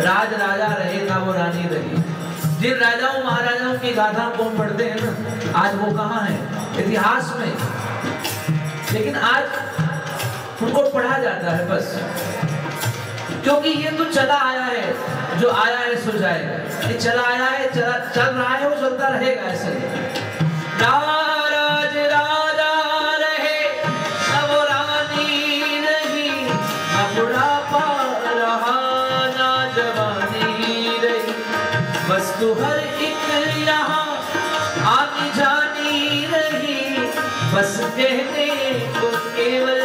राज राजा रहे ना वो रानी रही। जिन राजाओं महाराजाओं की गाथा को हम पढ़ते हैं ना, आज वो कहाँ है इतिहास में, लेकिन आज उनको पढ़ा जाता है बस, क्योंकि ये तो चला आया है, जो आया है सो जाएगा। ये चला आया है, चल रहा है, वो चलता रहेगा ऐसे। राज राजा रहे ना वो रानी रही, ना बुढ़ापा रहा ना जवानी रही, बस तू हर एक यहाँ आनी जानी रही, बस कहने को केवल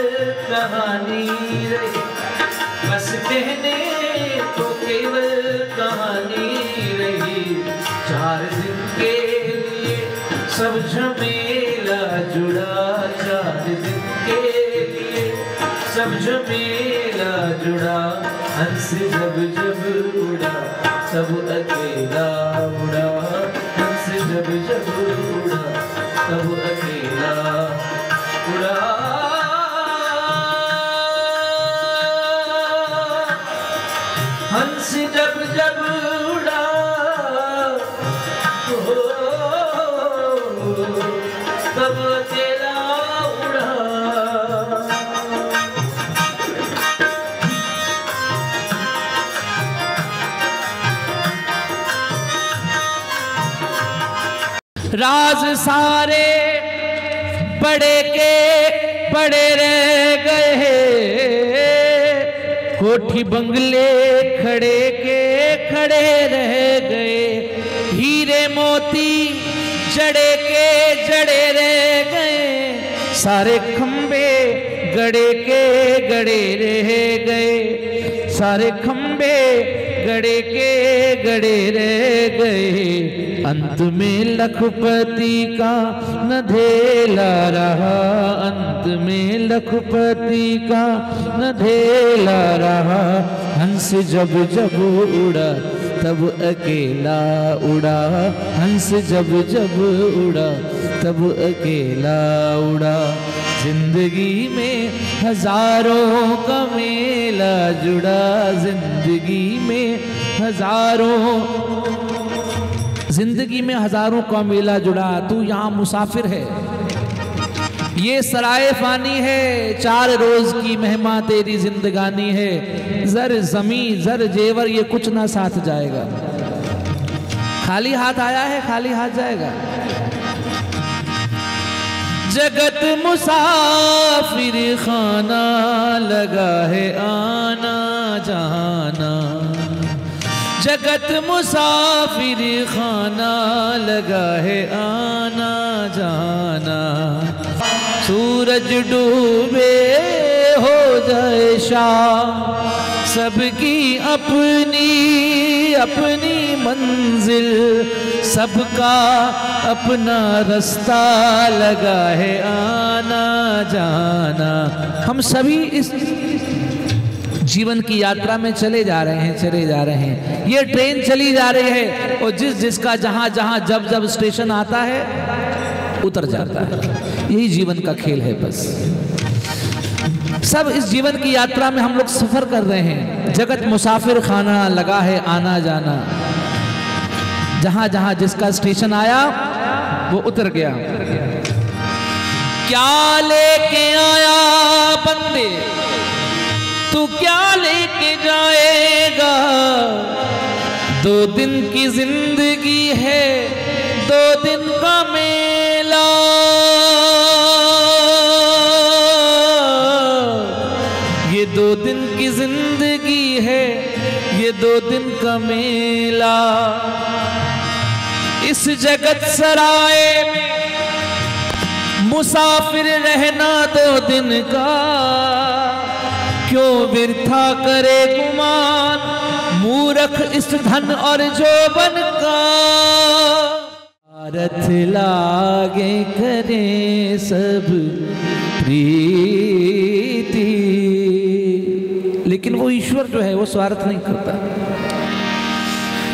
कहानी रही, बस कहने को केवल कहानी रही। 4 दिन के लिए सब झमेला जुड़ा, 4 दिन के लिए सब झमेला जुड़ा, हंस जब जब उड़ा सब अकेला उड़ा, हंस जब जब उड़ा सब अकेला उड़ा। हंस जब जब उड़ा तब अकेला उड़ा। राज सारे बड़े के बड़े रह गए, कोठी बंगले खड़े के खड़े रह गए, हीरे मोती जड़े के जड़े रह गए, सारे खंबे गड़े के गड़े रह गए, सारे खंबे गड़े के गड़े रह गए। अंत में लखपति का न धेला रहा, अंत में लखपति का न धेला रहा, हंस जब जब उड़ा तब अकेला उड़ा, हंस जब जब उड़ा तब अकेला उड़ा। जिंदगी में हजारों का मेला जुड़ा, जिंदगी में हजारों का मेला जुड़ा। तू यहाँ मुसाफिर है, ये सराय फानी है, 4 रोज की मेहमा तेरी जिंदगानी है, जर जमी जर जेवर ये कुछ ना साथ जाएगा। खाली हाथ आया है, खाली हाथ जाएगा। जगत मुसाफिर खाना लगा है आना जाना, जगत मुसाफिर खाना लगा है आना जाना। सूरज डूबे हो जाए शाम, सबकी अपनी अपनी मंजिल, सबका अपना रास्ता लगा है आना जाना। हम सभी इस जीवन की यात्रा में चले जा रहे हैं। ये ट्रेन चली जा रही है और जिसका जहां जहां जब जब स्टेशन आता है उतर जाता है। यही जीवन का खेल है। बस सब इस जीवन की यात्रा में हम लोग सफर कर रहे हैं। जगत मुसाफिर खाना लगा है आना जाना, जहां जहां जिसका स्टेशन आया वो उतर गया। क्या लेके आया बंदे तू क्या लेके जाएगा, 2 दिन की जिंदगी है 2 दिन का मेला। ये 2 दिन की जिंदगी है, ये 2 दिन का मेला। इस जगत सराय में मुसाफिर रहना 2 दिन का, क्यों वृथा करे गुमान मूर्ख इस धन और जोबन का। भारत लागे करे सब प्रीति, लेकिन वो ईश्वर जो है वो स्वार्थ नहीं करता।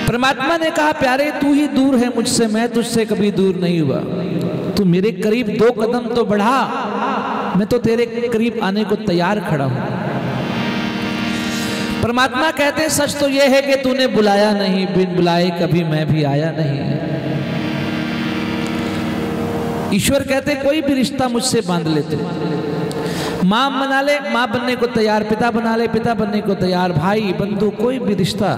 परमात्मा ने कहा प्यारे तू ही दूर है मुझसे, मैं तुझसे कभी दूर नहीं हुआ। तू मेरे करीब 2 कदम तो बढ़ा, मैं तो तेरे करीब आने को तैयार खड़ा हूं। परमात्मा कहते हैं सच तो यह है कि तूने बुलाया नहीं, बिन बुलाए कभी मैं भी आया नहीं। ईश्वर कहते कोई भी रिश्ता मुझसे बांध लेते, माँ बना ले, माँ बनने को तैयार, पिता बना ले, पिता बनने को तैयार, भाई बंधु कोई भी रिश्ता।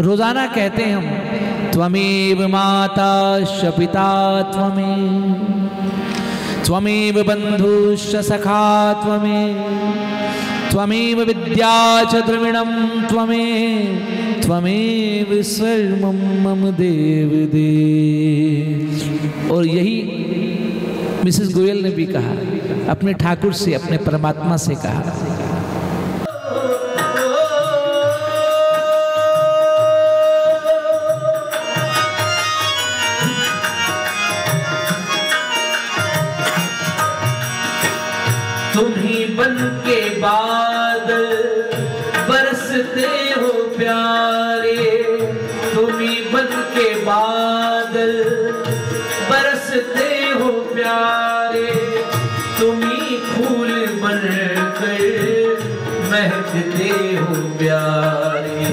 रोजाना कहते हैं हम त्वमेव माताश्च पिता त्वमेव बंधुश्च सखा त्वमेव विद्या च द्रविणं त्वमेव सर्वं मम देव देव। और यही मिसेस गोयल ने भी कहा, अपने ठाकुर से, अपने परमात्मा से कहा। तुम ही बन के बादल बरसते हो प्यारे, तुम ही बन के बादल बरसते हो प्यारे, तुम ही फूल बनकर महकते हो प्यारे,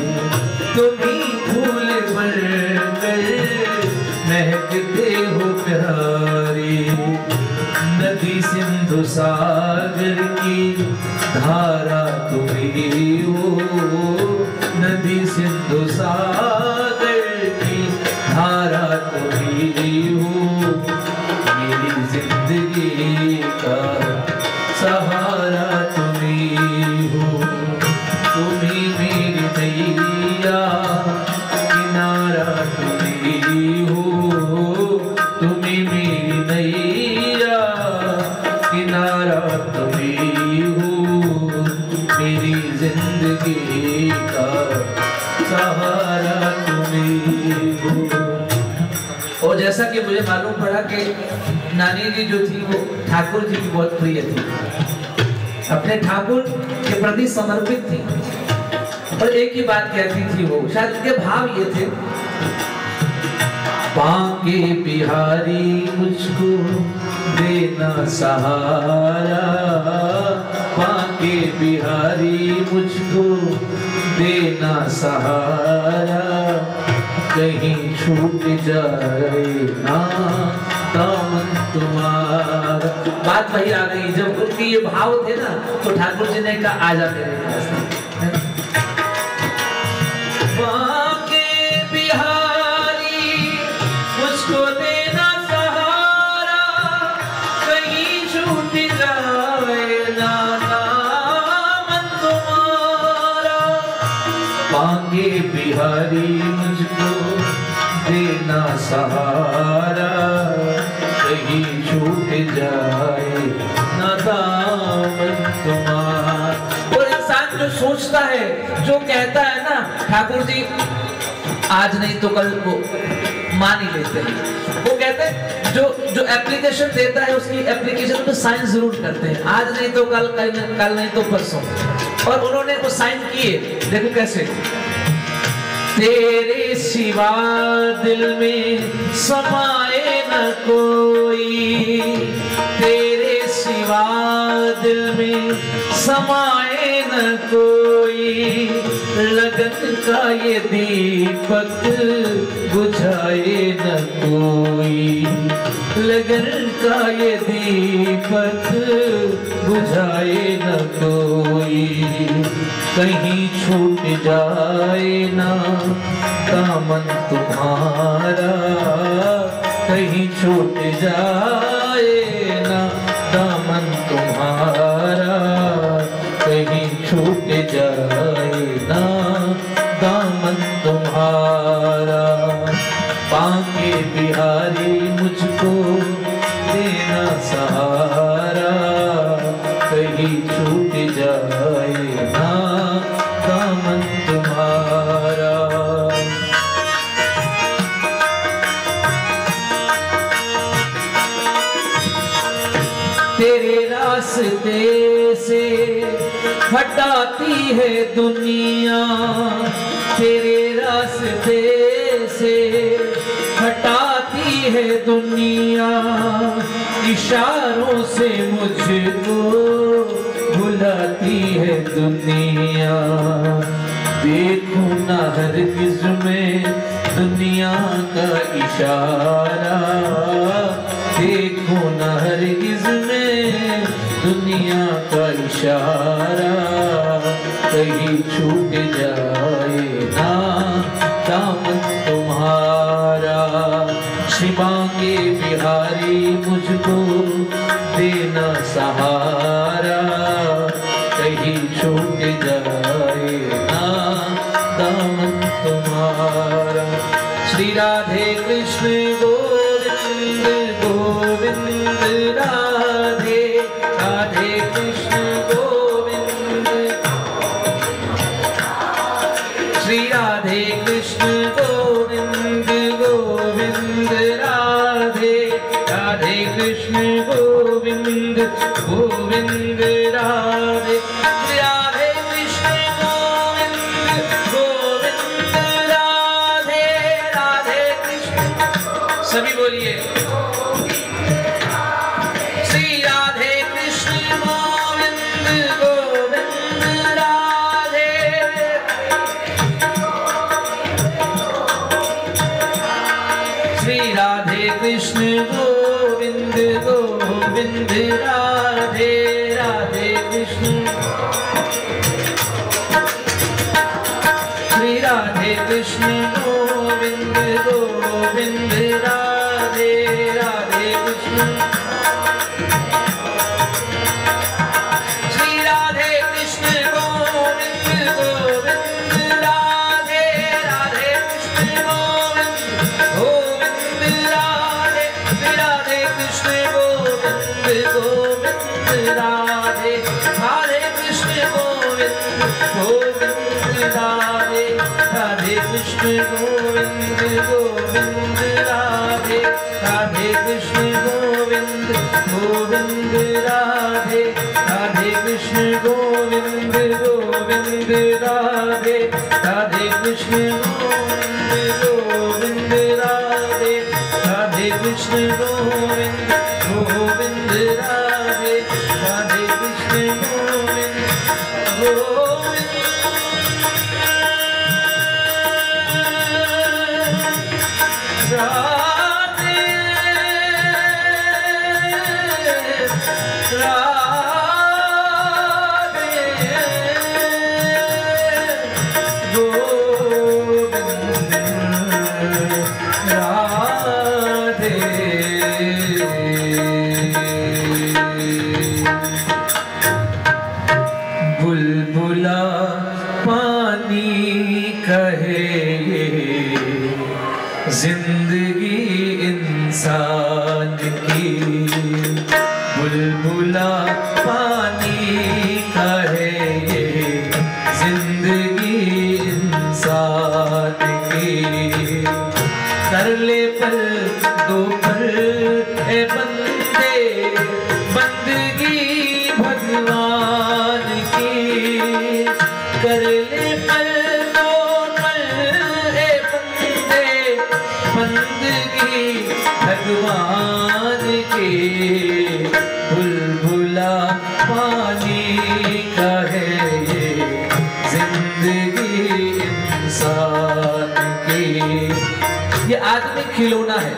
तुम ही फूल बनकर महकते हो प्यारे। नदी सिंधु सागर की धारा तुम ही हो, नदी सिंधु सागर की धारा तुम ही हो, मेरी जिंदगी का सहारा तुम ही हो, तुम ही मेरी नैया किनारा तुम ही हो, तुम ही मेरी नैया किनारा तुम ही हो, मेरी जिंदगी का सहारा तुम ही हो। और जैसा कि मुझे मालूम पड़ा कि नानी जी जो थी वो ठाकुर जी की बहुत प्रिय थी, अपने ठाकुर के प्रति समर्पित थी। और एक ही बात कहती थी वो, शायद उनके भाव ये थे, बांके बिहारी मुझको देना सहारा, बांके बिहारी मुझको देना सहारा, कहीं छूट जाए ना दामन तुम्हारा। बात वही आ गई, जब उनके ये भाव थे ना तो ठाकुर जी ने कहा आजा मेरे पास। बांके बिहारी मुझको देना सहारा, कहीं छूट जाए ना दामन तुम्हारा, बांके बिहारी मुझको देना सहारा, कहीं छूट जाए ना दामन तुम्हारा। और इंसान जो सोचता है, जो कहता है ना ठाकुर जी आज नहीं तो कल को मान ही लेते हैं, वो कहते हैं जो एप्लीकेशन देता है उसकी एप्लीकेशन पे साइन जरूर करते हैं, आज नहीं तो कल, कल नहीं तो परसों। और उन्होंने वो साइन किए, देखो कैसे, तेरे सिवा दिल में समाए न कोई, तेरे सिवा दिल में समाए न कोई, लगन का ये दीपक बुझाए न कोई, लगन का ये दीपक बुझाए न कोई, कहीं छूट जाए ना दामन तुम्हारा, कहीं छूट जाए ना दामन तुम्हारा, कहीं छूट जाए ना दामन तुम्हारा, बांके बिहारी मुझको देना सहारा, कहीं छूट जाए ना दामन तुम्हारा। तेरे रास्ते से हटाती है दुनिया, तेरे रास्ते से हटाती है दुनिया, इशारों से मुझको भुला बुलाती है दुनिया, देखो ना हरगिज़ में दुनिया का इशारा, देखो ना हरगिज़ में दुनिया का इशारा, कहीं छूट जाए ना दामन तुम्हारा। शिवांगे बिहारी मुझको देना सहारा, कहीं छूट जाए ना दामन तुम्हारा। श्री राधे कृष्ण गोविंद गोविंद राधे, राधे कृष्ण गोविंद, श्री राधे कृष्ण गोविंद गोविंद राधे, राधे कृष्ण गोविंद गोविंद राधे, राधे कृष्ण गोविंद गोविंद राधे, राधे कृष्ण, सभी बोलिए श्री राधे कृष्ण गोविंद गोविंद राधे, श्री राधे कृष्ण गोविंद गोविंद राधे, राधे कृष्ण, श्री राधे कृष्ण गोविंद गोविंद राधे, राधे कृष्ण, श्री राधे कृष्ण गोविंद गोविंद राधे, राधे कृष्ण गोविंद गोविंद राधे, राधे कृष्ण गोविंद गोविंद राधे, राधे कृष्ण गोविंद गोविंद राधे, राधे कृष्ण गोविंद गोविंद राधे, राधे कृष्ण गोविंद गोविंद राधे, राधे कृष्ण गोविंद गोविंद राधे, राधे कृष्ण गोविंद गोविंद राधे, राधे कृष्ण गोविंद गोविंद राधे, राधे कृष्ण गोविंद गोविंद राधे, राधे गोविंद राधे। बुलबुला पानी कहे जिंदगी इंसान की, बुलबुला पानी का है ये जिंदगी इंसान की। कर ले पल दो पल ए बंदे बंदगी भगवान की, कर ले पल दो पल ए बंदे बंदगी भगवान की। बुलबुला पानी का है ये जिंदगी इंसान की। ये आदमी खिलौना है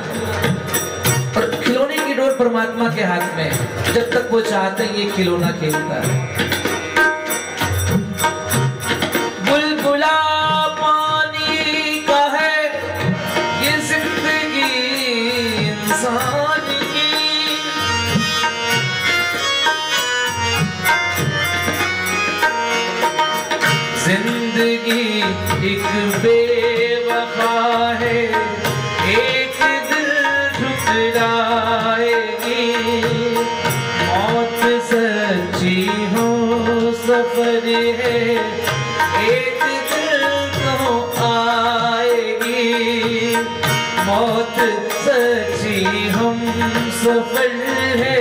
और खिलौने की डोर परमात्मा के हाथ में है। जब तक वो चाहते हैं ये खिलौना खेलता है। बुलबुला पानी का है ये जिंदगी इंसान की। जिंदगी एक बेवफा है, एक दिल ठुकराएगी। मौत सच्ची हो सफर है, एक दिल तो आएगी। मौत सच्ची हम सफर है,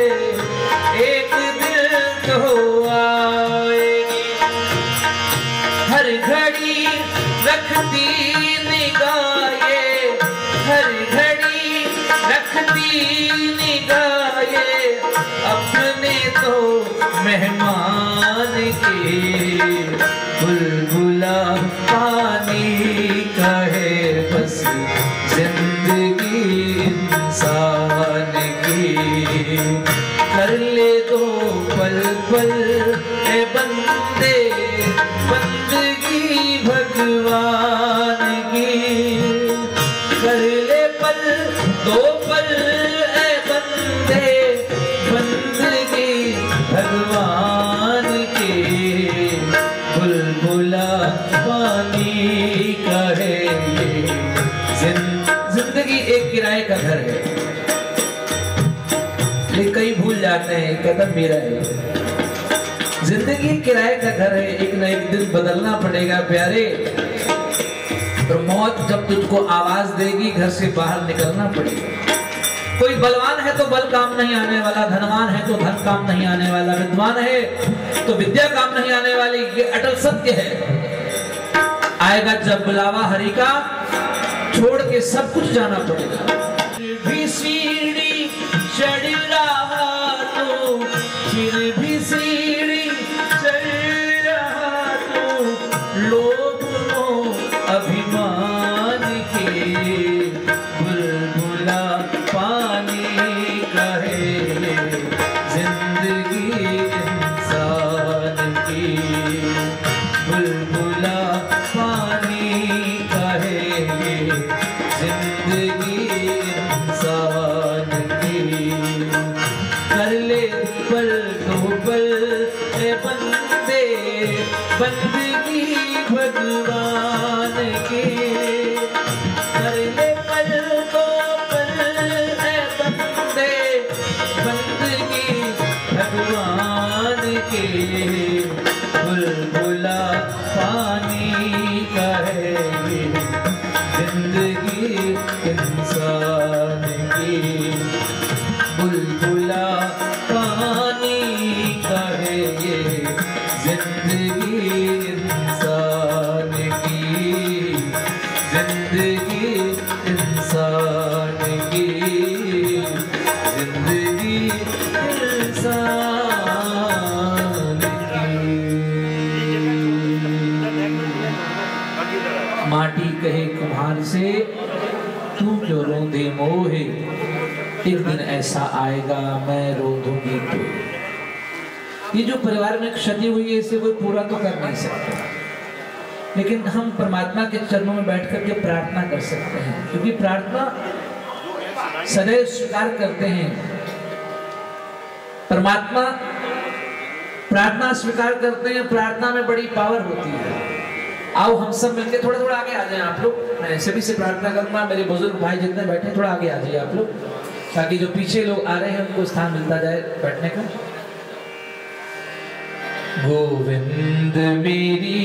एक दिल तो आएगी। हर घड़ी रखती निगाहें, हर घड़ी रखती निगाहें अपने तो मेहमान के, बुलबुला पानी का है बस जिंदगी इंसान की। कर ले दो पल पल ए बंदे बंदगी भगवान की। कर ले पल दो पल ए बंदे बंदगी भगवान की। बुलबुला पानी का है ये जिंदगी एक किराए का घर है। लेकिन कई भूल जाते हैं कदम मेरा है। जिंदगी किराए का घर है, एक न एक दिन बदलना पड़ेगा प्यारे। तो मौत जब तुझको आवाज देगी घर से बाहर निकलना पड़ेगा। कोई बलवान है तो बल काम नहीं आने वाला, धनवान है तो धन काम नहीं आने वाला, विद्वान है तो विद्या काम नहीं आने वाली। ये अटल सत्य है। आएगा जब बुलावा हरि का, छोड़ के सब कुछ जाना पड़ेगा। भी सीढ़ी चढ़ रहा तो फिर भी सीढ़ी चढ़ रहा तो लोग हो अभिमान के। बुलबुला पानी का है जिंदगी इंसान की। बुलबुला पानी का है जिंदगी इंसान की। कर ले पल दो पल ए बंदे बंदगी भगवान की। कर ले पल दो पल ए बंदे बंदगी भगवान की। बुलबुला पानी का है जिंदगी इंसान की। बुलबुला पानी का है ये जिंदगी इंसान की। जिंदगी इंसान की। जिंदगी इंसान की। माटी कहे कुम्हार से तू क्यों रोंदे मोहे, एक दिन ऐसा आएगा मैं रो दूंगी तो। ये जो परिवार में क्षति हुई है इसे कोई पूरा तो कर नहीं सकता, लेकिन हम परमात्मा के चरणों में बैठ करके प्रार्थना कर सकते हैं। क्योंकि प्रार्थना सदैव स्वीकार करते हैं। परमात्मा प्रार्थना स्वीकार करते हैं। प्रार्थना में बड़ी पावर होती है। आओ हम सब मिलकर थोड़ा थोड़ा आगे आ जाएं आप लोग। मैं सभी से प्रार्थना करूंगा, मेरे बुजुर्ग भाई जितने बैठे थोड़ा आगे आ जाइए आप लोग, ताकि जो पीछे लोग आ रहे हैं उनको स्थान मिलता जाए बैठने का। गोविंद मेरी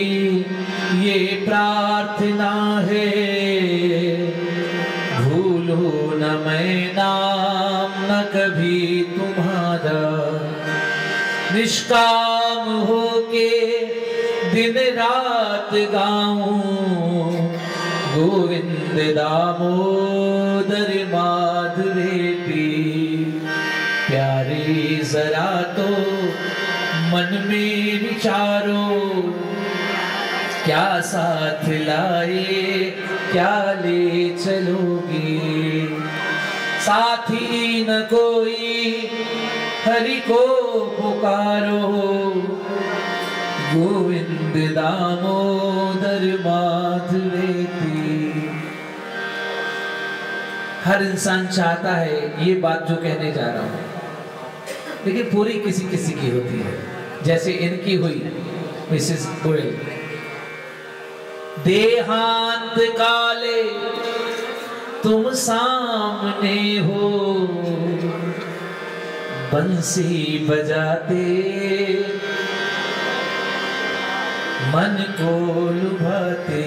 ये प्रार्थना है, भूलो न मैं नाम न कभी तुम्हारा। निष्काम होके दिन रात गाऊं, गोविंद दामोदर माधवेती। प्यारे जरा तो मन में विचारो, क्या साथ लाए क्या ले चलोगे। साथी न कोई हरि को पुकारो, गोविंद दामोदर माधवेती। हर इंसान चाहता है ये बात जो कहने जा रहा हूं, लेकिन पूरी किसी किसी की होती है। जैसे इनकी हुई मिसेस गोयल। देहांत काले तुम सामने हो, बंसी बजाते मन को लुभाते।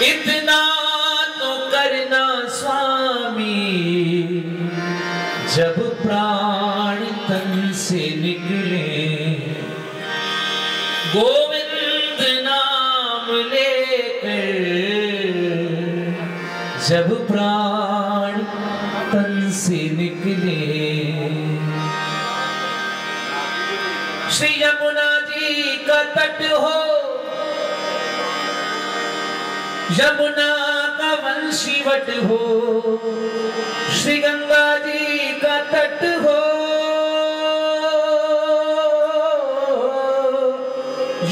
इतना तो करना स्वामी, जब प्राण तन से निकले। गोविंद नाम लेकर जब प्राण तन से निकले। श्री यमुना जी का तट हो, यमुना का वंशीवट हो, श्री गंगा जी का तट हो,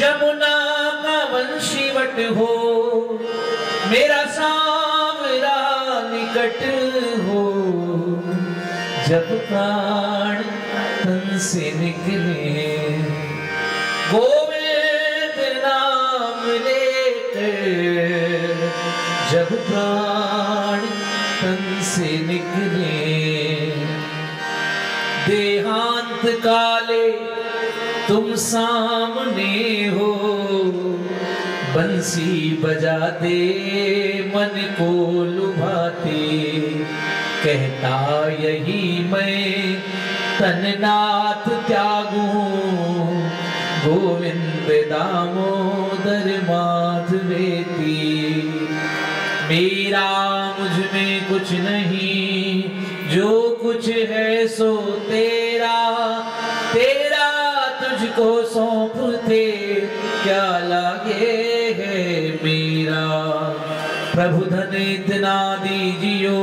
यमुना का वंशीवट हो, मेरा सांवरा निकट हो, जब प्राण तन से निकले। गोविंद नाम लेकर जब प्राण तन से निकले। देहांत काले तुम सामने हो, बंसी बजाते मन को लुभाते, कहता यही मैं तननाथ त्यागूं, गोविंद दामोदर माधवेती। मेरा मुझ में कुछ नहीं, जो कुछ है सो तेरा, तेरा तुझको सौंपते क्या लागे है मेरा। प्रभु धन इतना दीजियो,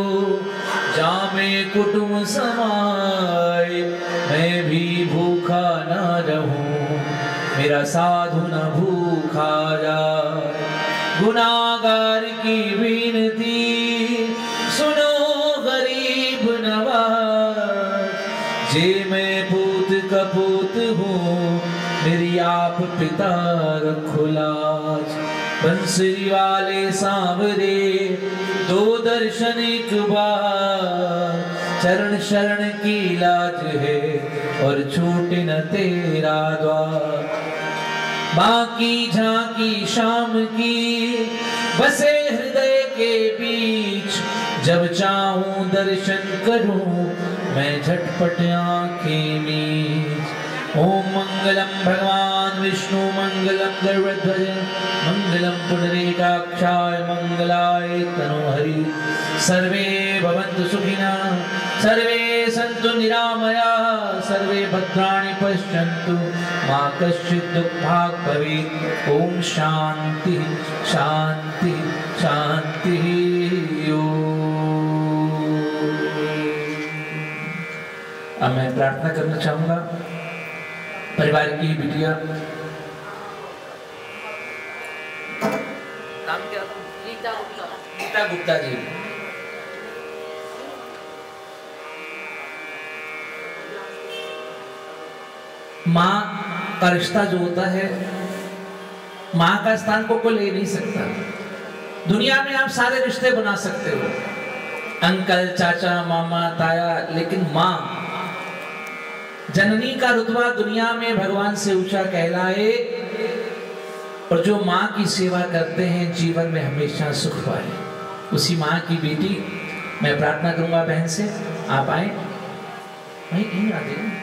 जामे कुटुंब समाए, मैं भी भूखा न रहूं, मेरा साधु न भूखा जाए। गुनाहगार की विनती सुनो गरीब नवाज, जे मैं पूत कपूत हूँ, मेरी आप पिता रखो लाज। बंसरी वाले सांवरे दो दर्शन एक बार, चरण शरण की लाज है और छूटे न तेरा द्वार। माँ की झांकी शाम की बसे हृदय के बीच, जब चाहूं दर्शन करूं मैं झटपट आंखें मीच। ओम मंगलम भगवान विष्णु मंगलम गरुड़ध्वज मंगलम पुंडरीकाक्षाय मंगलाय तनोहरि। सर्वे भवन्तु सुखिनः, सर्वे सन्तु निरामयाः, सर्वे भद्राणि पश्यन्तु मा कश्चित् दुःखभाग् भवेत्। ओम शांति शांति शांति। अब मैं प्रार्थना करना चाहूंगा परिवार की बिटिया, नाम क्या था? गीता गुप्ता जी। माँ का रिश्ता जो होता है, माँ का स्थान को ले नहीं सकता। दुनिया में आप सारे रिश्ते बना सकते हो, अंकल, चाचा, मामा, ताया, लेकिन माँ, जननी का रुतबा दुनिया में भगवान से ऊंचा कहलाए। और जो माँ की सेवा करते हैं जीवन में हमेशा सुख पाए, उसी माँ की बेटी मैं प्रार्थना करूंगा बहन से, आप आए वहीं कहीं आ जाइए।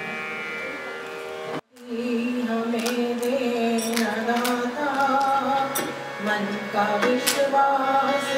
मन का विश्वास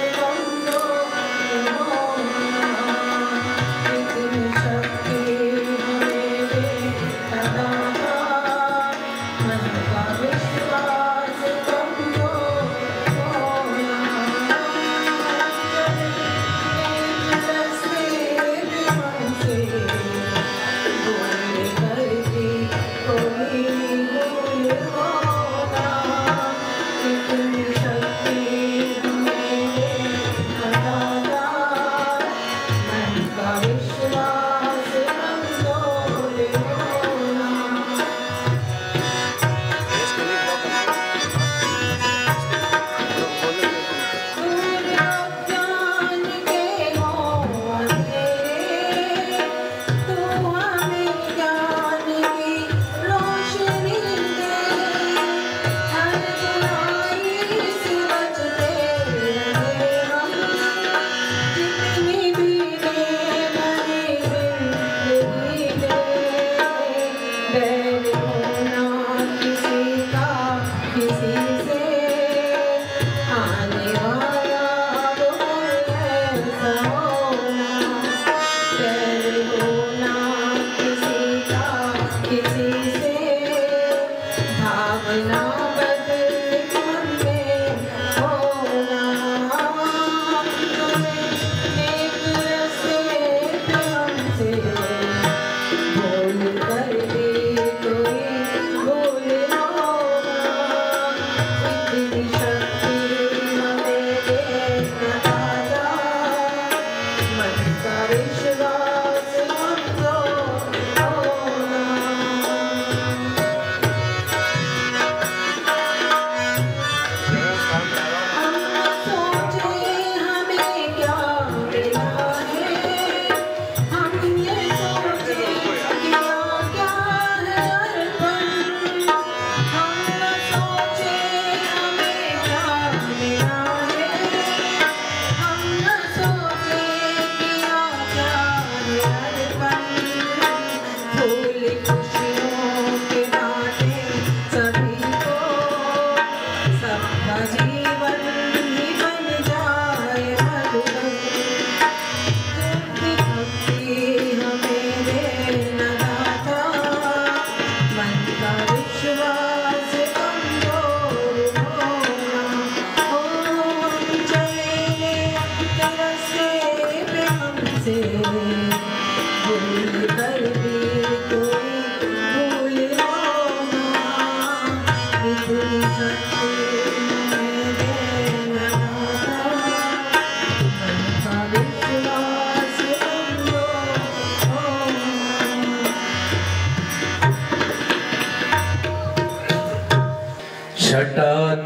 छटा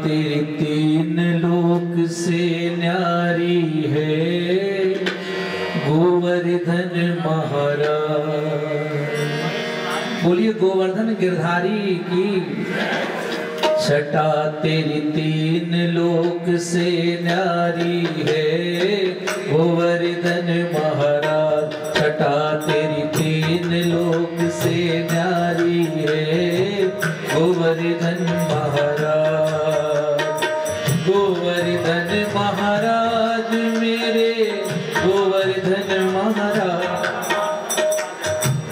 तेरी तीन लोक से न्यारी है गोवर्धन महाराज। बोलिए गोवर्धन गिरधारी की। छटा तेरी तीन लोक से न्यारी है गोवर्धन महाराज। छटा तेरी तीन लोक से न्यारी है गोवर्धन महाराज। गोवर्धन महाराज मेरे गोवर्धन महाराज।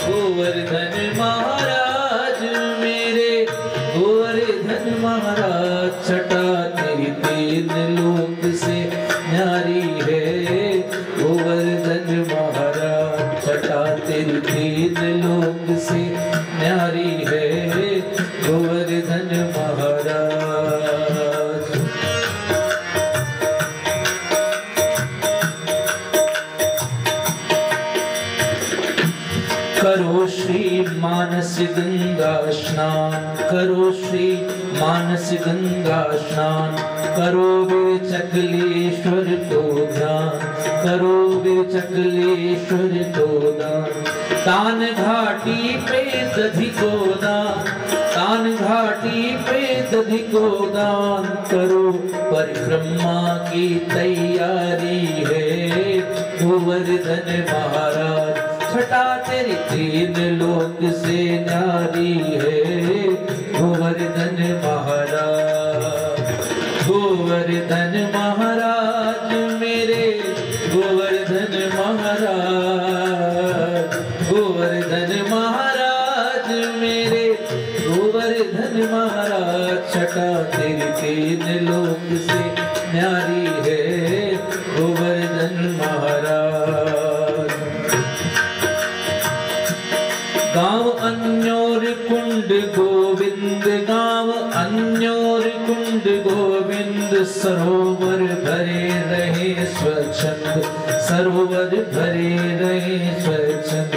गोवर्धन महाराज मेरे गोवर्धन महाराज। छटा तेरी तीन लोक से न्यारी है गोवर्धन महाराज। छटा तेरी तीन लोक से न्यारी है गोवर्धन महाराज। करो श्री मानस गंगा स्नान। करो श्री मानस गंगा स्नान। करो वीर चकलेश्वर तो ध्यान। करो वीर चकलेश्वर तो दान। तान घाटी पे दधि को दान। तान घाटी पे दधि को दान। करो परिक्रमा की तैयारी है गोवर्धन महाराज। छटा तेरी तीन लोक से न्यारी है गोवर्धन महाराज। गोवर्धन महाराज मेरे गोवर्धन महाराज। गोवर्धन महाराज मेरे गोवर्धन महाराज। छटा तेरी तीन लोक से न्यारी है गोवर्धन महाराज। गाँव अन्योर कुंड गोविंद। गाँव अन्योर कुंड गोविंद। सरोवर भरे रहे स्वच्छंद। सरोवर भरे रहे स्वच्छंद।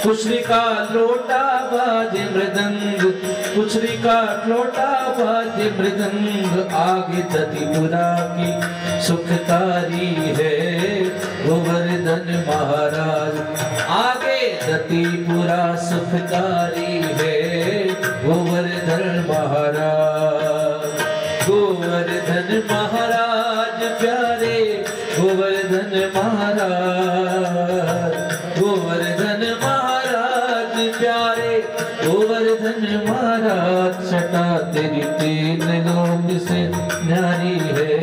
कुशरी का लोटा बाजे मृदंग। कुशरी का लोटा बाजे मृदंग। आगे दतिपुरा की सुखकारी है गोवर्धन महाराज। आगे दतिपुरा सुखकारी है गोवर्धन महाराज। गोवर्धन महाराज प्यारे गोवर्धन महाराज। गोवर्धन महाराज प्यारे गोवर्धन महाराज। छटा तेरी तीन लोक से न्यारी है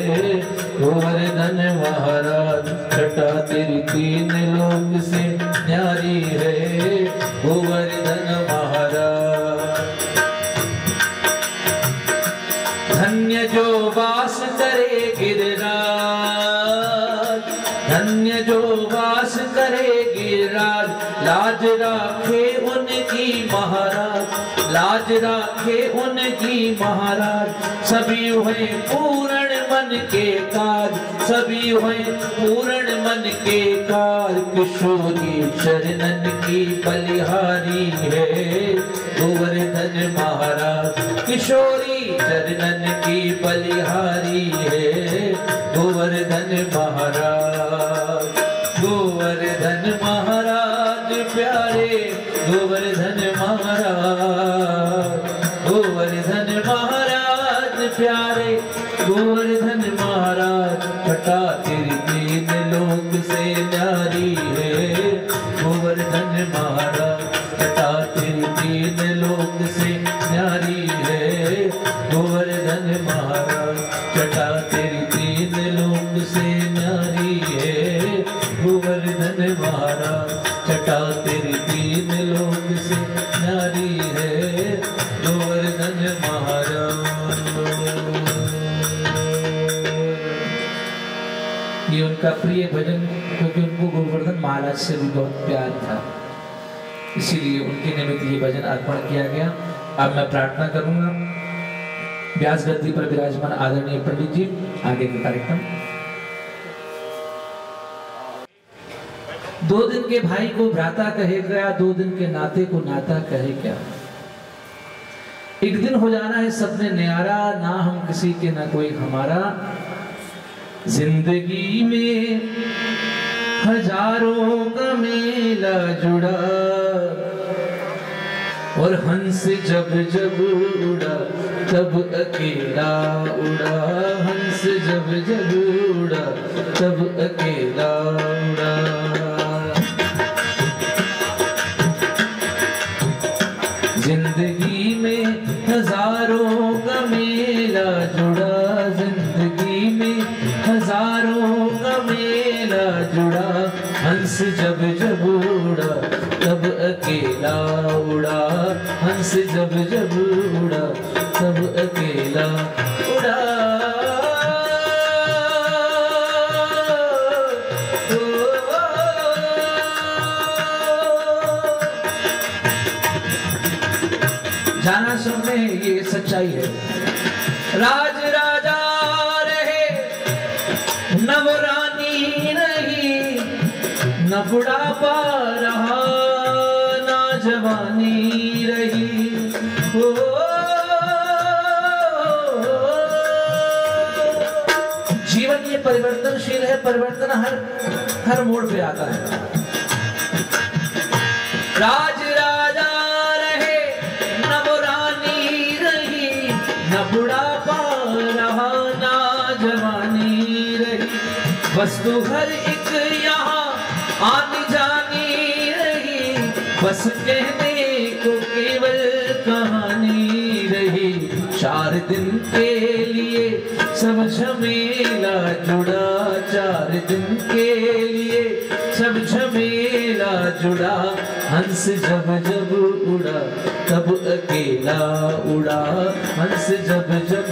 गोवर्धन महाराज। छटा तेरी तीन लोक से न्यारी है गोवर्धन महाराज। धन्य जो वास करे गिरिराज। धन्य जो वास करे गिरिराज। लाज राखे उनकी महाराज। लाज राखे उनकी महाराज। सभी हुए पूर्ण मन के काज। सभी हुए पूर्ण मन के काज। किशोरी चरणन की बलिहारी है गोवर्धन महाराज। किशोरी चरणन की बलिहारी है गोवर्धन महाराज। गोवर्धन महाराज प्यारे गोवर्धन महाराज। गोवर्धन महाराज प्यारे गोवर्धन महाराज। छटा तेरी तीन लोक से न्यारी है गोवर्धन महाराज। छटा तेरी तीन लोक से न्यारी है गोवर्धन महाराज। छटा तेरी तीन लोक से न्यारी है गोवर्धन महाराज। छटा तेरी तीन लोक से न्यारी है गोवर्धन महाराज। ये उनका प्रिय भजन, क्योंकि उनको गोवर्धन महाराज से भी बहुत प्यार था, इसीलिए उनके निमित्त ये भजन अर्पण किया गया। अब मैं प्रार्थना करूंगा व्यास गद्दी पर विराजमान आदरणीय पंडित जी, आगे का कार्यक्रम। 2 दिन के भाई को भ्राता कहे क्या, 2 दिन के नाते को नाता कहे क्या। एक दिन हो जाना है सबने न्यारा, ना हम किसी के ना कोई हमारा। जिंदगी में हजारों का मेला जुड़ा, और हंस जब जब उड़ा तब अकेला उड़ा। हंस जब जब उड़ा तब अकेला उड़ा। जिंदगी में हजारों का मेला जुड़ा, जिंदगी में हजारों का मेला जुड़ा। हंस जब जब उड़ा तब अकेला उड़ा। हंस जब जब उड़ा तब अकेला उड़ा। जाना सुनने ये सच्चाई है। राज राजा रहे नवरानी नहीं, न बुढ़ापा रहा ना जवानी रही। ओ जीवन ये परिवर्तनशील है, परिवर्तन हर मोड़ पे आता है। राज राजा रहे नवरानी रही, न बुढ़ापा रहा ना जवानी रही। वस्तु हर एक यहाँ आनी जानी रही, बस कहने को केवल कहानी रही। 4 दिन के लिए सब झमेला जुड़ा, 4 दिन के लिए सब झमेला जुड़ा। हंस जब जब उड़ा तब अकेला उड़ा। हंस जब जब।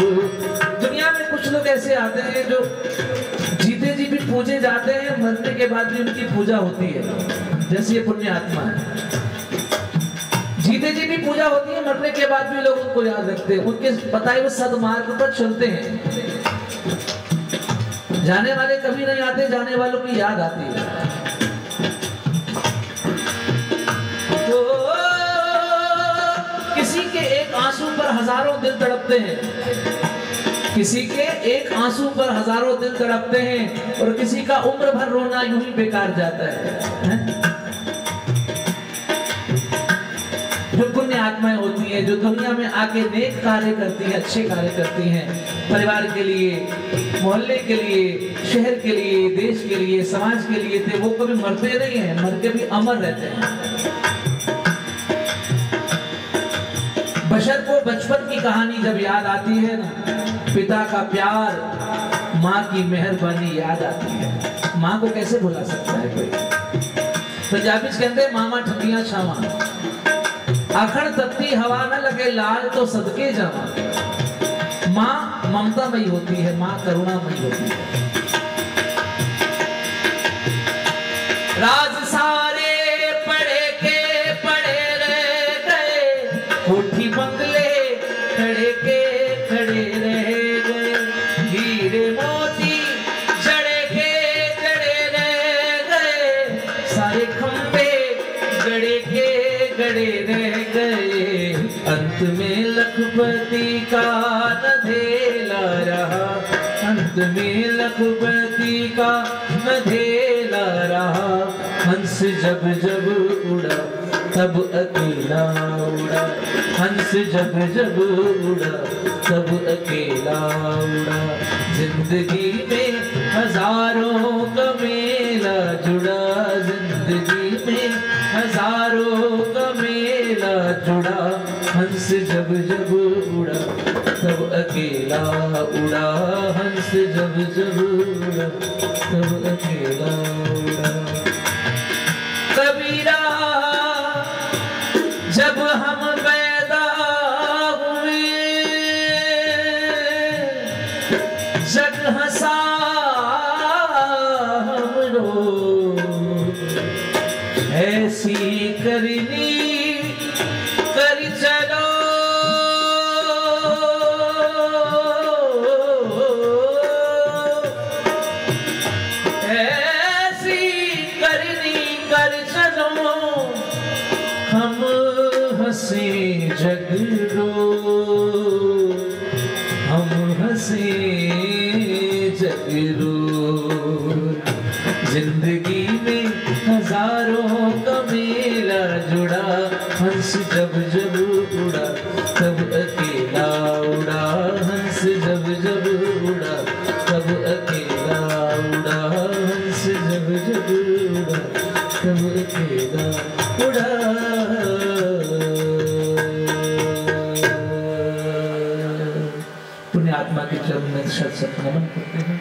दुनिया में कुछ लोग ऐसे आते हैं जो जीते जी भी पूजे जाते हैं, मरने के बाद भी उनकी पूजा होती है। जैसे ये पुण्य आत्मा है, जीते जी भी पूजा होती है, मरने के बाद भी लोग उनको याद रखते हैं, उनके बताए हुए सदमार्ग पर चलते हैं। जाने वाले कभी नहीं आते, जाने वालों की याद आती है। तो किसी के एक आंसू पर हजारों दिल तड़पते हैं, किसी के एक आंसू पर हजारों दिल तड़पते हैं, और किसी का उम्र भर रोना यूं ही बेकार जाता है। जो पुण्य आत्माएं होती हैं, जो दुनिया में आके नेक कार्य करती हैं, अच्छे कार्य करती हैं, परिवार के लिए, मोहल्ले के लिए, शहर के लिए, देश के लिए, समाज के लिए थे, वो कभी मरते नहीं हैं, मर के भी अमर रहते हैं। बशर को बचपन की कहानी जब याद आती है ना, पिता का प्यार, माँ की मेहरबानी याद आती है। माँ को कैसे भुला सकता है कोई। पंजाबी कहते हैं मामा ठंडियां छावा, आखड़ तपती हवा न लगे लाल तो सदके जावा। माँ ममतामयी होती है, माँ करुणामयी होती है। राज सारे पढ़े के पढ़े रह गए, कोठी बंगले खड़े के खड़े रह गए। हीरे मोती जड़े के जड़े रह गए, सारे खंबे गड़े के गड़े रह गए। अंत में लखपति का नधेला रहा, अंत में लखपति का नधेला रहा। हंस जब जब उड़ा तब अकेला उड़ा, हंस जब जब उड़ा तब अकेला उड़ा। जिंदगी में हजारों का मेला जुड़ा, जिंदगी में हजारों का मेला जुड़ा। हंस जब जब उड़ा तब अकेला उड़ा, हंस जब जब उड़ा तब अकेला उड़ा। कबीरा जब हम पैदा हुए, जग हंसा हमरो, ऐसी करनी कर चलो जगरो, हम हंसे जगरो। जिंदगी में हजारों का मेला जुड़ा, हंस जब जब उड़ा तब अकेला उड़ा, हंस जब जब उड़ा तब अकेला उड़ा, हंस जब जब उड़ा तब अकेला उड़ा। पुण्य आत्मा के चरण में शत शत नमन करते हैं।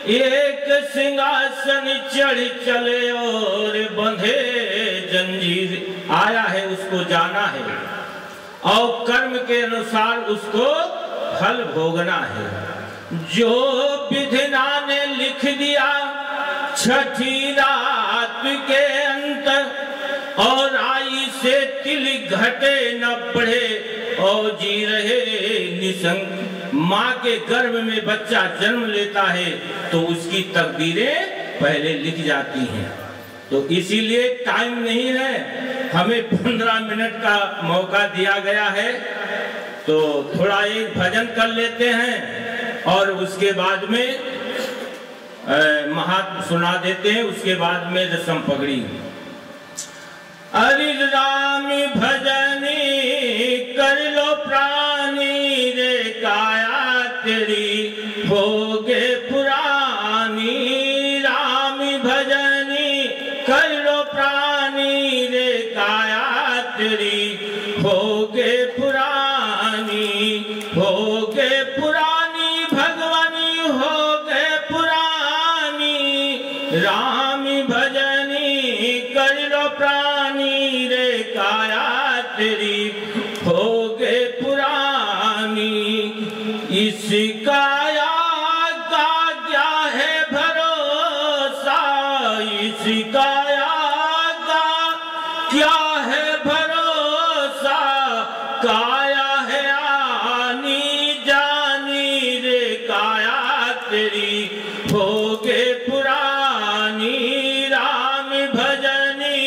एक सिंहासन चढ़ चले और बंधे जंजीर, आया है उसको जाना है और कर्म के अनुसार उसको फल भोगना है। जो विधिना ने लिख दिया छठी रात के अंतर, और आई से तिल घटे न बढ़े और जी रहे निसंग। माँ के गर्भ में बच्चा जन्म लेता है तो उसकी तकदीरें पहले लिख जाती हैं। तो इसीलिए टाइम नहीं है, हमें 15 मिनट का मौका दिया गया है, तो थोड़ा एक भजन कर लेते हैं और उसके बाद में महात्म सुना देते हैं। उसके बाद में रसम पगड़ी। अरे राम भजनी कर लो प्राणी रे, काया तेरी होगे पुरानी। राम भजनी कर लो प्राणी रे, काया तेरी होगे पुरानी। होगे पुरानी भगवानी होगे पुरानी। राम भजनी कर लो प्राणी रे, काया तेरी होगे पुरानी। इस काया का क्या है भरोसा, इस काया का क्या है भरोसा। काया है आनी जानी रे, काया तेरी होगे पुरानी। राम भजनी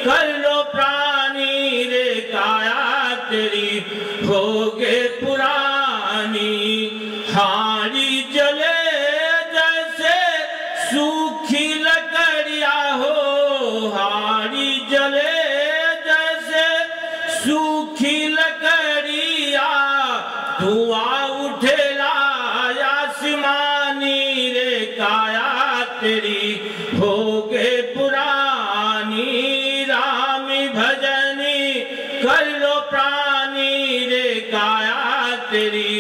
कर लो प्राणी रे, काया तेरी होगे पुरानी। हाड़ी जले जैसे सूखी लकड़िया हो, हाड़ी जले जैसे सूखी लकड़िया। धुआं उठेला आसमानी रे, काया तेरी होगे पुरानी। राम भजनी कर लो प्राणी रे, काया तेरी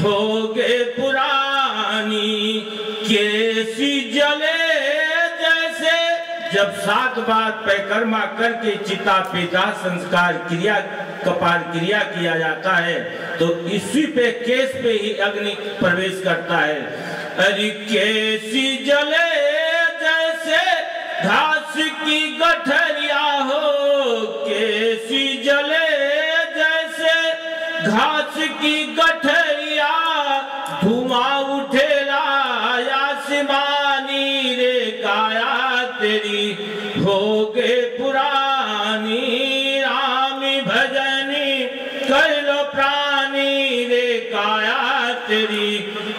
होगे पुरानी। कैसी जले जैसे जब 7 बार परिक्रमा करके चिता पे दाह संस्कार क्रिया कपाल क्रिया किया जाता है, तो इसी पे केस पे ही अग्नि प्रवेश करता है। अरे कैसी जले जैसे घास की गठरिया हो, कैसी जले जैसे घास की गठरिया। धुआं उठेला आसमानी रे, काया तेरी होगे पुरानी। राम भजनी कर लो प्राणी रे, काया तेरी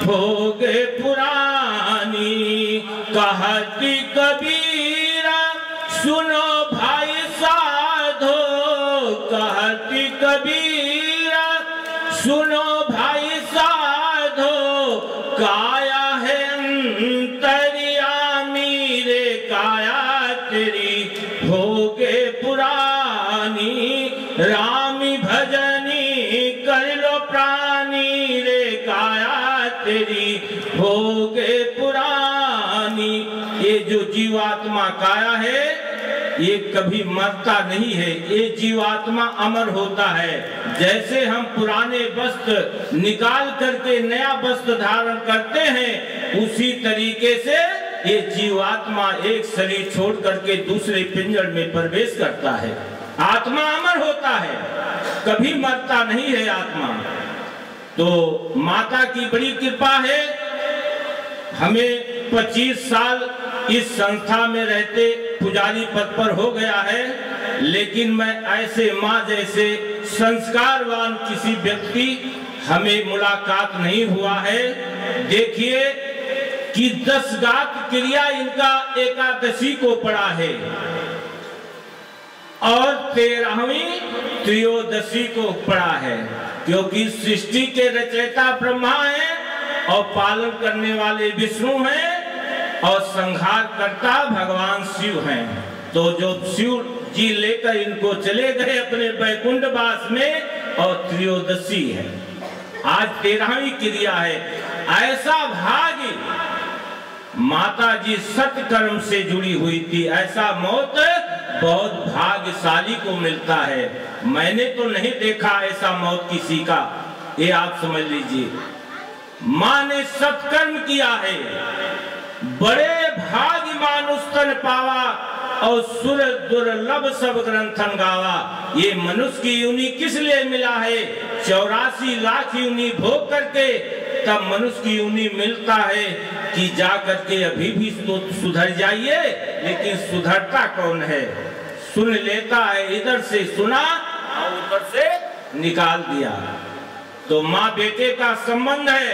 होगे पुरानी। कहती कबीरा सुनो भाई साधो, कहती कबीरा सुनो भाई साधो। काया है अंतर्यामी रे, काया तेरी होगे पुरानी। राम भजनी कर लो प्राणी रे, काया तेरी होगे पुरानी। ये जो जीवात्मा काया है ये कभी मरता नहीं है, ये जीवात्मा अमर होता है। जैसे हम पुराने वस्त्र निकाल करके नया वस्त्र धारण करते हैं, उसी तरीके से ये जीवात्मा एक शरीर छोड़ करके दूसरे पिंजर में प्रवेश करता है। आत्मा अमर होता है, कभी मरता नहीं है आत्मा। तो माता की बड़ी कृपा है, हमें 25 साल इस संस्था में रहते पुजारी पद पर हो गया है, लेकिन मैं ऐसे माँ जैसे संस्कारवान किसी व्यक्ति हमें मुलाकात नहीं हुआ है। देखिए कि 10 गात्र क्रिया इनका एकादशी को पड़ा है और 13वीं त्रयोदशी को पड़ा है, क्योंकि सृष्टि के रचयिता ब्रह्मा हैं और पालन करने वाले विष्णु हैं और संहार करता भगवान शिव हैं। तो जो शिव जी लेकर इनको चले गए अपने वैकुंठ वास में, और त्रयोदशी है, आज 13वीं क्रिया है। ऐसा भाग्य माता जी सत्कर्म से जुड़ी हुई थी, ऐसा मौत बहुत भाग्यशाली को मिलता है। मैंने तो नहीं देखा ऐसा मौत किसी का, ये आप समझ लीजिए। माँ ने सत्कर्म किया है, बड़े भाग्य मानुष तन पावा और सुर दुर्लभ सब ग्रंथन गावा। ये मनुष्य की यूनि किस लिए मिला है? 84 लाख यूनि भोग करके तब मनुष्य की यूनि मिलता है कि जा करके अभी भी तो सुधर जाइए, लेकिन सुधरता कौन है? सुन लेता है, इधर से सुना और उधर से निकाल दिया। तो माँ बेटे का संबंध है,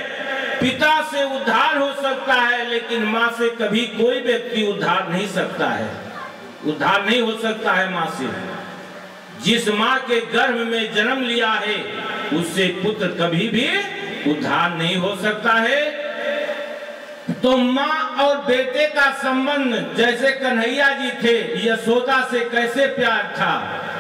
पिता से उद्धार हो सकता है, लेकिन माँ से कभी कोई व्यक्ति उद्धार नहीं सकता है, उद्धार नहीं हो सकता है माँ से। जिस माँ के गर्भ में जन्म लिया है उससे पुत्र कभी भी उद्धार नहीं हो सकता है। तो माँ और बेटे का संबंध, जैसे कन्हैया जी थे, यशोदा से कैसे प्यार था,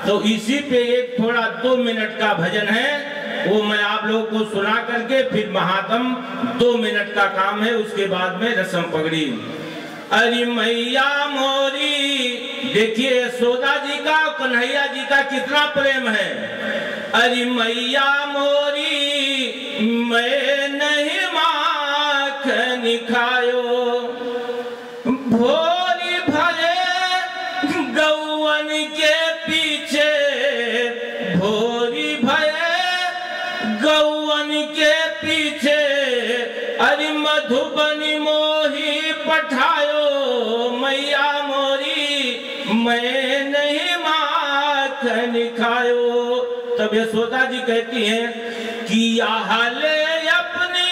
तो इसी पे एक थोड़ा 2 मिनट का भजन है, वो मैं आप लोगों को सुना करके फिर महात्म 2 मिनट का काम है, उसके बाद में रस्म पगड़ी। अरे मैया मोरी, देखिए यशोदा जी का कन्हैया जी का कितना प्रेम है। अरे मैया मोरी मैं नहीं माखन खायो, भोरी भले गौवन के पीछे, भोरी भले गौवन के पीछे, अरे मधुबनी मोही पठायो, मैया मोरी मैं नहीं माखन खायो। तब यशोदा जी कहती हैं कि हाले अपनी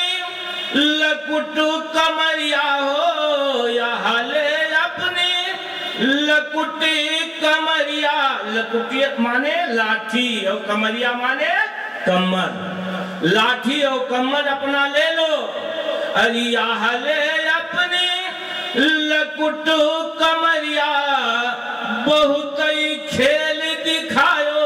लकुटू कमरिया हो, या हाले अपनी लकुटी कमरिया, लकुटी माने लाठी और कमरिया माने कमर, लाठी और कमर अपना ले लो। अरे हाले अपनी लकुटू कमरिया, बहुत ही खेल दिखायो,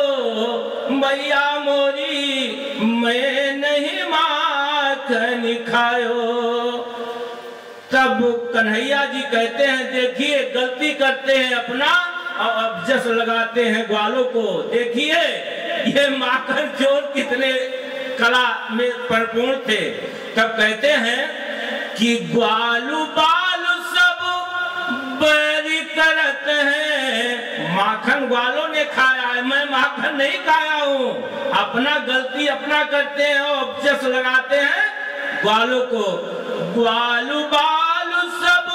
मैया मोरी मैं नहीं माखन खायो। तब कन्हैया जी कहते हैं, देखिए गलती करते हैं अपना और अब जस लगाते हैं ग्वालों को। देखिए ये माखन चोर कितने कला में परिपूर्ण थे। तब कहते हैं कि ग्वालू बालू सब बैरी करत हैं, माखन ग्वालों ने खाया है, मैं माखन नहीं खाया हूँ। अपना गलती अपना करते हैं और जस लगाते हैं ग्वालों को। ग्वालू बालू सब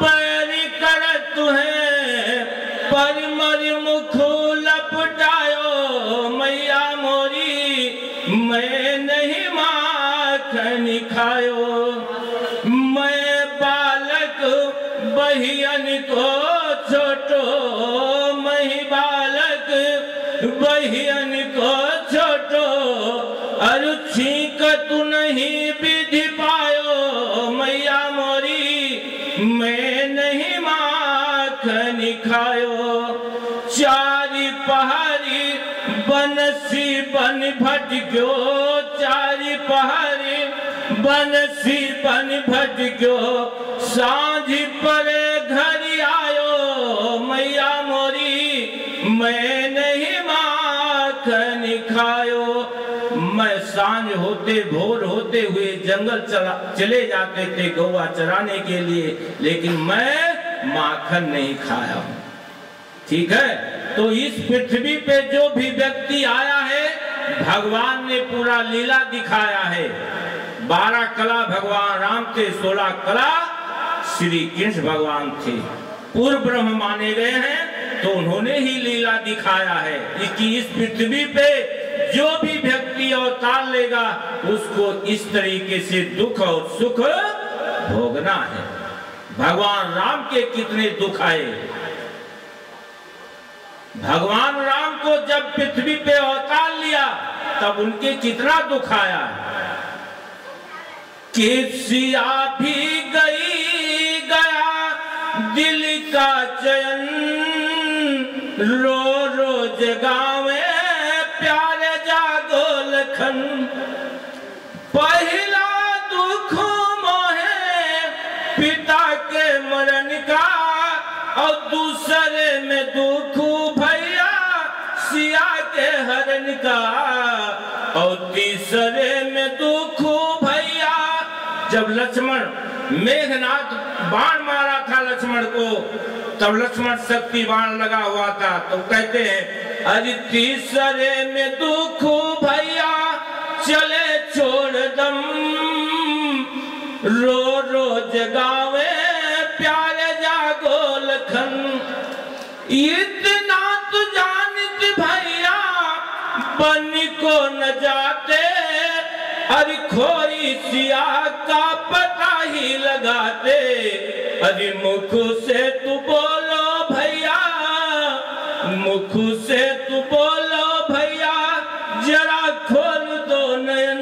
बैरी करत हैं, पर मरी मुख लपटायो, मैया मोरी मैं नहीं माखन खायो। मैं बालक बहियन को छोटो, मैं बालक बहियन को छोटो, अरु छींक तू नहीं विधि पायो, मैया मोरी मैं नहीं माखन खायो। चारी पहाड़ी बनसी बन भटक्यो, चारी पहाड़ी बनसी बन भटक्यो, सांझ परे घर आयो, मैया मोरी मैं नहीं माखन खायो। मैं सांझ होते भोर होते हुए जंगल चले जाते थे गौवा चराने के लिए, लेकिन मैं माखन नहीं खाया हूँ। ठीक है, तो इस पृथ्वी पे जो भी व्यक्ति आया है भगवान ने पूरा लीला दिखाया है। 12 कला भगवान राम थे, 16 कला श्री कृष्ण भगवान थे। पूर्व ब्रह्म माने गए हैं, तो उन्होंने ही लीला दिखाया है कि इस पृथ्वी पे जो भी व्यक्ति अवतार लेगा उसको इस तरीके से दुख और सुख भोगना है। भगवान राम के कितने दुख आए। भगवान राम को जब पृथ्वी पे अवतार लिया तब उनके कितना दुख आया। किसिया भी गई गया दिल का चयन, रो रो जगावे प्यारे जागो लखन। पहला दुख मोहे पिता के मरण का, और दूसरे में दुख भैया सिया के हरण का, और तीसरे में दुख भैया जब लक्ष्मण मेघनाथ बाण मारा था लक्ष्मण को, तब लक्ष्मण शक्ति बाण लगा हुआ था, तो कहते हैं अरे तीसरे में दुख भैया चले छोड़ दम, रो रो जगावे प्यारे जागो लखन। इतना तो जानत भैया बन को न जाते, अरे खोई सिया का पता ही लगाते। अरे मुख से तू बोलो भैया, मुख से तू बोलो भैया, जरा खोल दो नयन,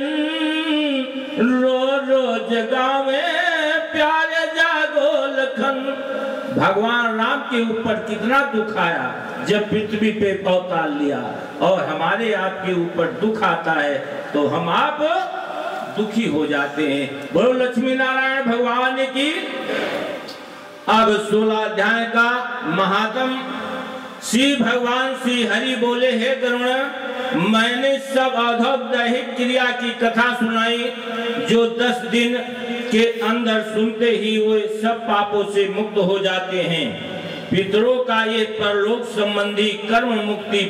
रो रो जगावे प्यारे जागो लखन। भगवान राम के ऊपर कितना दुख आया जब पृथ्वी पे अवतार लिया, और हमारे आपके ऊपर दुख आता है तो हम आप दुखी हो जाते हैं। बोलो लक्ष्मी नारायण भगवान की। अब 16 अध्याय का महात्म। श्री भगवान श्री हरि बोले, हे गरुण, मैंने सब अधोदैहिक क्रिया की कथा सुनाई, जो 10 दिन के अंदर सुनते ही वे सब पापों से मुक्त हो जाते हैं। पितरों का ये परलोक संबंधी कर्म मुक्ति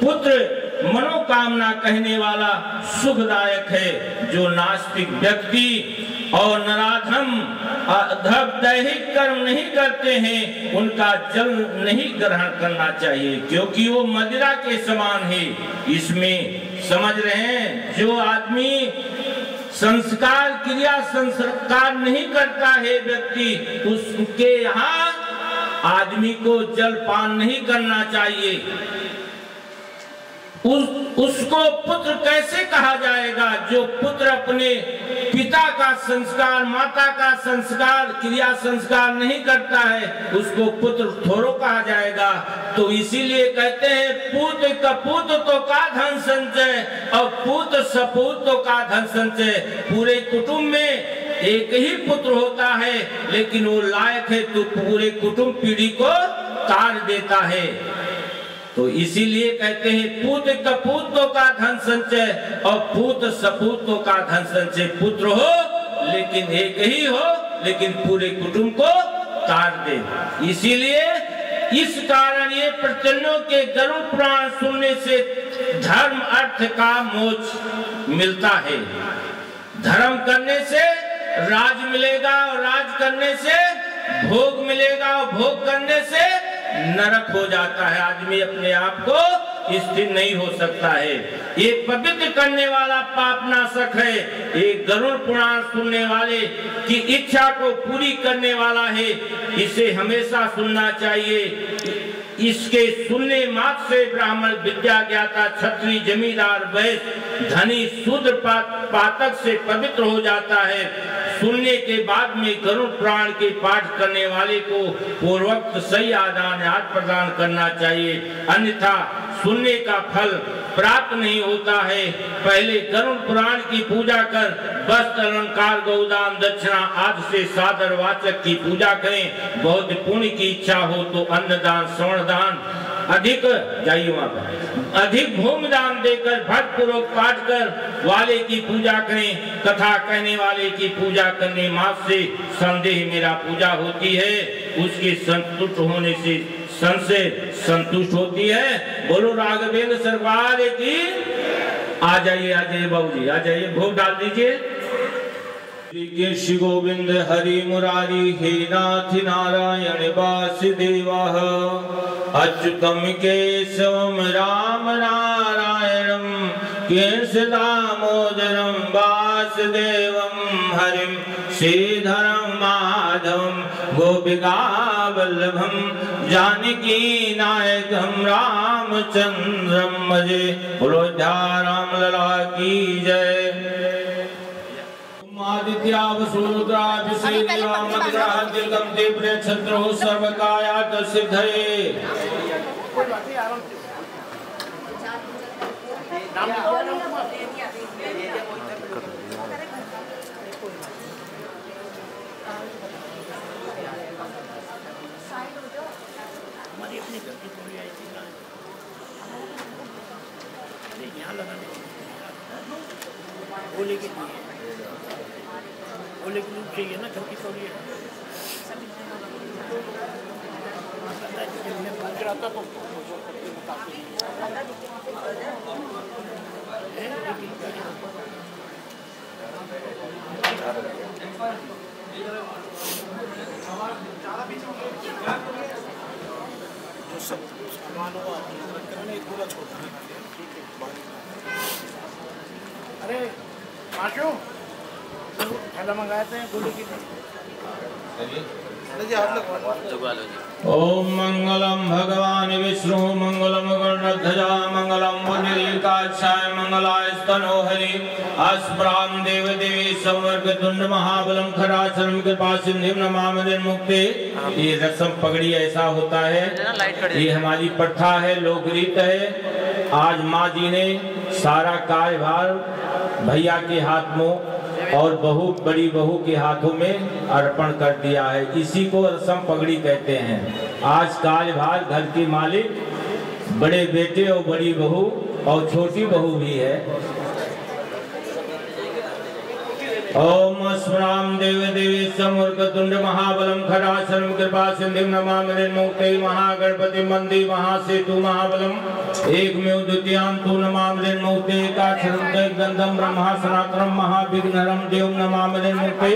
पुत्र मनोकामना कहने वाला सुखदायक है। जो नास्तिक व्यक्ति और नराधम दैहिक कर्म नहीं करते हैं, उनका जल नहीं ग्रहण करना चाहिए, क्योंकि वो मदिरा के समान है। इसमें समझ रहे हैं, जो आदमी संस्कार क्रिया संस्कार नहीं करता है व्यक्ति, उसके यहाँ आदमी को जल पान नहीं करना चाहिए। उसको पुत्र कैसे कहा जाएगा? जो पुत्र अपने पिता का संस्कार, माता का संस्कार, क्रिया संस्कार नहीं करता है, उसको पुत्र थोड़ो कहा जाएगा। तो इसीलिए कहते हैं, पूत कपूत तो का धन संचय, और पूत सपूत तो का धन संचय। पूरे कुटुंब में एक ही पुत्र होता है, लेकिन वो लायक है तो पूरे कुटुंब पीढ़ी को तार देता है। तो इसीलिए कहते हैं, पूत कपूतों का धन संचय और पूत सपूतों का धन संचय। पुत्र हो लेकिन एक ही हो, लेकिन पूरे कुटुंब को तार दे। इसीलिए इस कारण ये प्रचलियों के गरुड़ पुराण सुनने से धर्म अर्थ का मोक्ष मिलता है। धर्म करने से राज मिलेगा, और राज करने से भोग मिलेगा, और भोग करने से नरक हो जाता है। आदमी अपने आप को स्थिर नहीं हो सकता है। ये पवित्र करने वाला पाप नाशक है। ये गरुड़ पुराण सुनने वाले की इच्छा को पूरी करने वाला है। इसे हमेशा सुनना चाहिए। इसके सुनने मात्र से ब्राह्मण, विद्या ज्ञाता, क्षत्रिय, जमींदार, वैश्य, धनी, शूद्र, पातक से पवित्र हो जाता है। सुनने के बाद में गरुड़ पुराण के पाठ करने वाले को पूर्वोक्त सही आदान प्रदान करना चाहिए, अन्यथा सुनने का फल प्राप्त नहीं होता है। पहले गरुड़ पुराण की पूजा कर वस्त्र, अलंकार, गौदान, दक्षिणा आदि से सादर वाचक की पूजा करें। बहुत पुण्य की इच्छा हो तो अन्नदान, श्रवण दान, अधिक जाइए वहां पर, अधिक भूमि दान देकर भक्तिपूर्वक पाठ कर वाले की पूजा करें। कथा कहने वाले की पूजा करने मात्र से संदेह मेरा पूजा होती है, उसके संतुष्ट होने से संशय संतुष्ट होती है। बोलो राघवेंद्र सरकार की। आ जाइए बाबूजी, आ जाइए, भोग डाल दीजिए। श्री कृष्ण गोविंद हरि मुरारी हे नाथ नारायण वासुदेवः अच्युतम केशवम राम नारायणम कृष्ण दामोदरम वासुदेवम हरिम श्रीधरम माधवम गोपिका वल्लभम जानकी नायकम रामचंद्रम भजे। बोलो राम लला की जय। आदित्या वसुरुद्रा विषेदेवा मद्राह दिलगम देव्रे छत्रो सर्वकायात सिद्धये। बोले कि चाहिए ना घर की थोड़ी मैं पूछ रहा था तो जो सब सामान हुआ पूरा छोड़। अरे माशू खाना मंगाए थे गोली की। ओम मंगलम भगवान विष्णु मंगलम गरुड़ध्वजा मंगलम पुण्डरीकाक्षाय मंगलाय स्तनोहरि अस्मराम देव देवी संवर्ग तुंड महाबलम खराचरम कृपा सिंधिम नमामि निर्मुक्ते। ये रस्म पगड़ी ऐसा होता है, ये हमारी प्रथा है, लोकरीत है। आज माँ जी ने सारा कार्यभार भैया के हाथ में और बहू बड़ी बहू के हाथों में अर्पण कर दिया है। इसी को रस्म पगड़ी कहते हैं। आज कार्यभार घर की मालिक बड़े बेटे और बड़ी बहू और छोटी बहू भी है। ओम स्मराम देव देवी समूर्खतुंड महाबलम खराचरम कृपा सिंधिम नमामि निर्मुक्ते महागणपति मंदी महासेतु महाबलम एकमेव द्वितीयांतु नमामि निर्मुक्ते एकाक्षरं गंधम ब्रह्मा सनातनम महाविघ्नहरं देवं नमामि निर्मुक्ते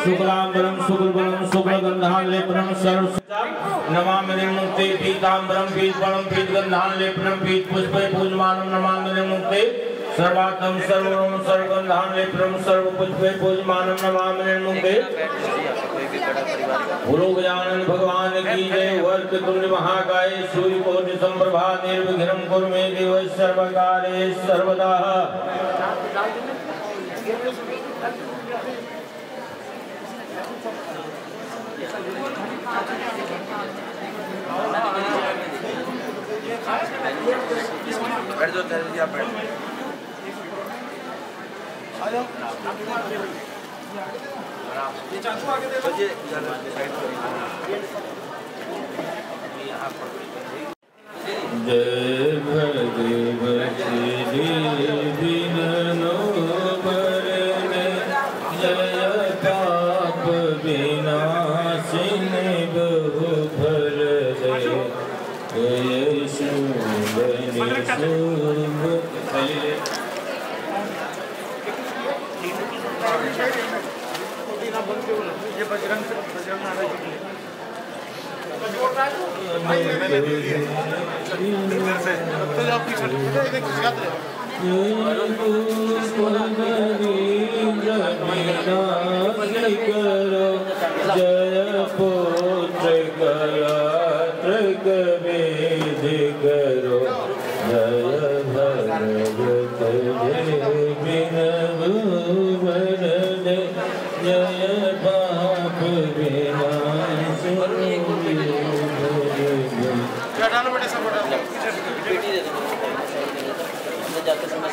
शुक्लांबरम शुक्लबलम शुक्लगंधान लेपनम सर्व नमामि निर्मुक्ते पीतांबरम पीतफलम पीतगंधान लेपनम पीतपुष्पे पूजमानं नमामि निर्मुक्ते सर्वात्म सर्वम सर्वगंधान लेपनम सर्वपुष्पे पूजमानं नमामि निर्मुक्ते। बोलो गजानन भगवान की जय। वक्रतुंड महाकाय सूर्यकोटि समप्रभा निर्विघ्नं कुरु मे देव सर्वकार्येषु सर्वदा। बैठ जाओ तेरे आप बैठ ये चाकू आगे दे दो। जय भगवती देवी ननो बरने जय पाप विनाशिनी बहु भर दे जय शुभ शुभ। ये बजरंग जय पुत्र कलात्रक वेद करो जय भगवत जय पाप विनाशिनी। जाते समय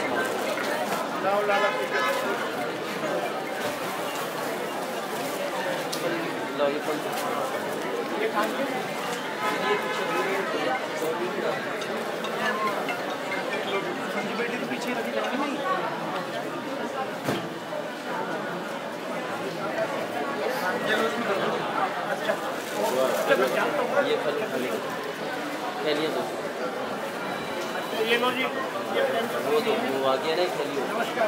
बेटी तो पीछे रखी नहीं। ये खाली खेलिए तो ये लो जी वो आ गया नहीं खेलिए। नमस्कार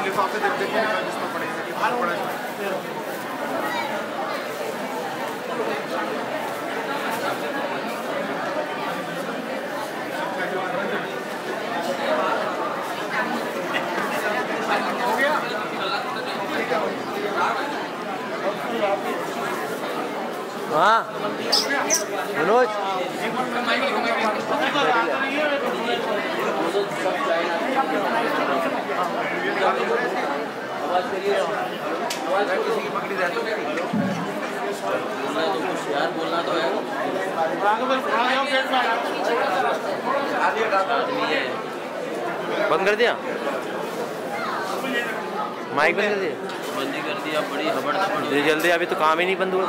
लिफाफे देखते हैं जिसमें पड़ेगा कि बाहर पड़ा हो गया हाँ मनोज किसी की पकड़ी जाए तो यार बोलना तो है। बंद कर दिया माइक बंद कर दिया बंदी कर दिया बड़ी हबड़ जल्दी अभी तो काम ही नहीं बंद हुआ।